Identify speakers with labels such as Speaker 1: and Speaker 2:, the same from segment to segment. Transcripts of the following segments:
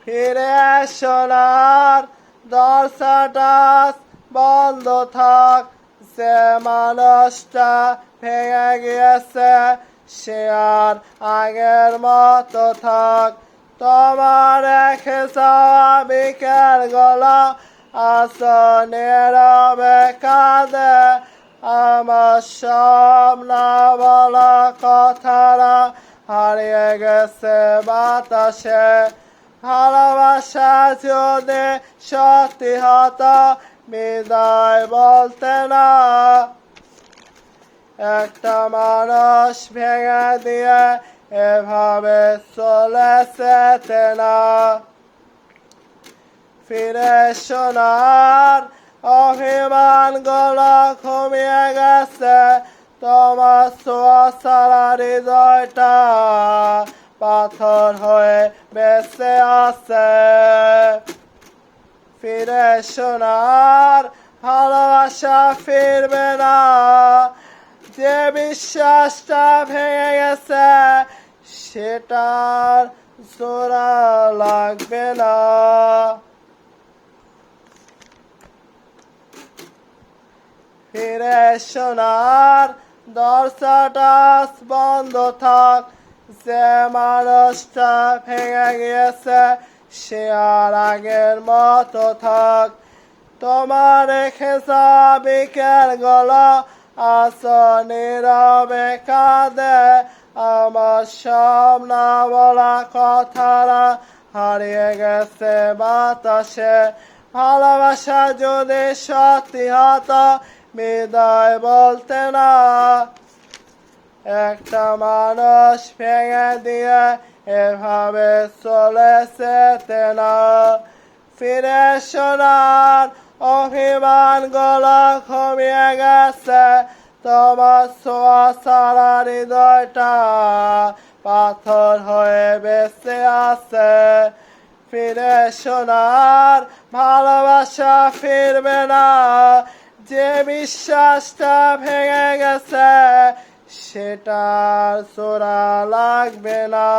Speaker 1: ফিরে শোনার দরজাটা বন্ধ থাক, যে মানুষটা ভেঙে গিয়েছে সে আর আগের মতো থাক। তোমার রেখে যাওয়া বিকেল গুলো নীরবে কাঁদে, আমার সব না বলা কথারা হারিয়ে গেছে বাতাসে। ভালোবাসা যদি সত্যি হতো বিদায় বলতে না, একটা মানুষ ভেঙে দিয়ে এভাবে চলেছে না। ফিরে শোনার অভিমান গুলো ঘুমিয়ে গেছে, তোমার ছোঁয়া ছাড়া হৃদয়টা পাথর হয়ে বেঁচে আছে। ফিরে শোনার ভালোবাসা ফিরবে না, যে বিশ্বাসটা ভেঙে গেছে সেটার জোড়া লাগবে না। ফিরে শোনার দরজাটা বন্ধ থাক, যে মানুষটা ভেঙে গিয়েছে সে আর আগের মতো থাক। তোমার রেখে যাওয়া বিকেল গুলো নীরবে কাঁদে, আমার সব না বলা কথারা হারিয়ে গেছে বাতাসে। ভালোবাসা যদি সত্যি হতো বিদায় বলতে না, একটা মানুষ ভেঙে দিয়ে এভাবে চলেছে না। ফিরে শোনার অভিমান গুলো ঘুমিয়ে গেছে, তোমার ছোঁয়া ছাড়া হৃদয়টা পাথর হয়ে বেঁচে আছে। ফিরে শোনার ভালোবাসা ফিরবে না, যে বিশ্বাসটা ভেঙে গেছে সেটার জোড়া লাগবে না।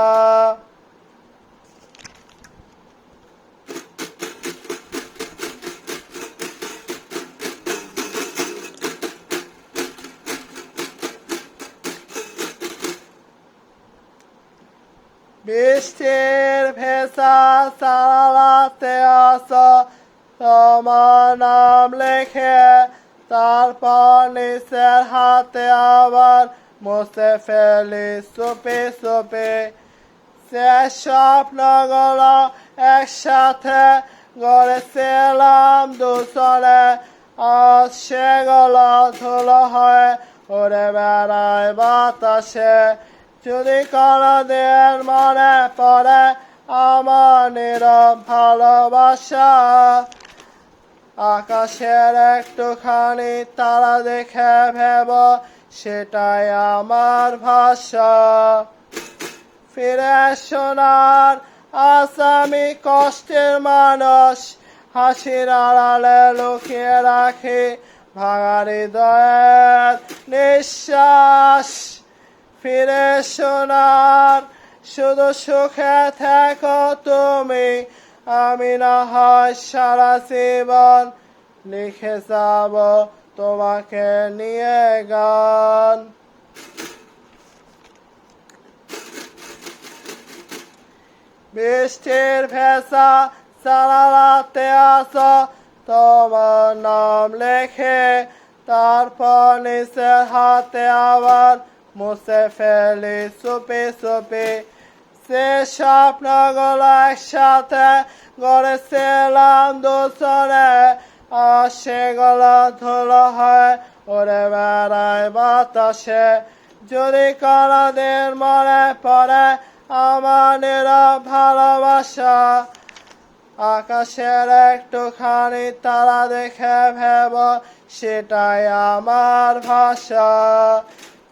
Speaker 1: বৃষ্টির ভেজা চালাতে আসো, তোমার নাম লেখে, তারপর নিচের হাতে আবার মুছে ফেলি চুপি চুপি। সে স্বপ্নগুলো একসাথে গড়েছিলাম দুজনে, আজ সেগুলো ধুলো হয়ে উড়ে বেড়ায় বাতাসে। যদি কোনোদিন মনে পড়ে আমার নীরব ভালোবাসা, আকাশের একটুখানি তারা দেখে ভেব সেটাই আমার ভাষা। ফিরে শোনার আসামি কষ্টের মানুষ, হাসির আড়ালে লুকিয়ে রাখি ভাঙা হৃদয়ের নিঃশ্বাস। ফিরে শোনার শুধু সুখে থেকো তুমি, আমি না হয় সারা জীবন লিখে যাব তোমাকে নিয়ে গান। বৃষ্টির ভেজা জানালাতে আসো, তোমার নাম লেখে, তারপর নিচের হাতে আবার মুছে ফেলি চুপি চুপি। সে স্বপ্নগুলো একসাথে গড়েছিলাম দুজনে, আর সেগুলো ধুলো হয়ে উড়ে বেড়ায় বাতাসে। যদি কোনোদিন মনে পড়ে আমার নীরব ভালোবাসা, আকাশের একটুখানি তারা দেখে ভেব সেটাই আমার ভাষা।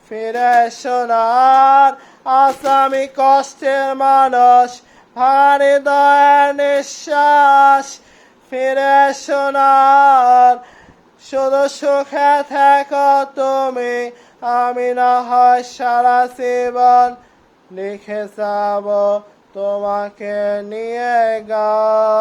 Speaker 1: ফিরে শোনার আসামি কষ্টের মানুষ, ভাঙা হৃদয়ের নিঃশ্বাস। ফিরে শোনার শুধু সুখে থেকো তুমি, আমি না হয় সারা জীবন লিখে যাব তোমাকে নিয়ে গান।